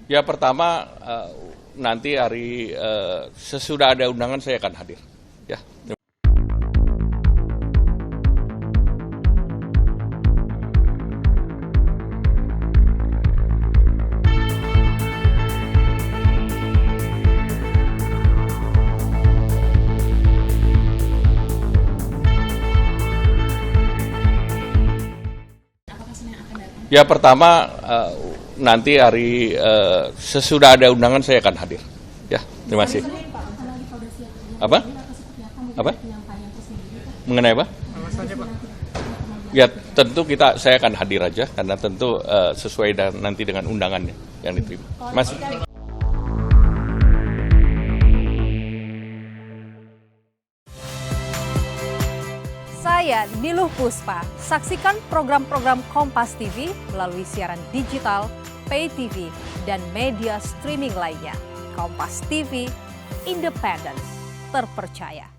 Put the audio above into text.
Ya pertama nanti hari sesudah ada undangan saya akan hadir. Ya. Ya pertama nanti hari sesudah ada undangan saya akan hadir. Ya, terima kasih. Apa? Apa? Mengenai apa? Ya tentu saya akan hadir aja karena tentu sesuai nanti dengan undangannya yang diterima. Mas. Saya Niluh Puspa. Saksikan program-program Kompas TV melalui siaran digital, pay TV, dan media streaming lainnya. Kompas TV, independen, terpercaya.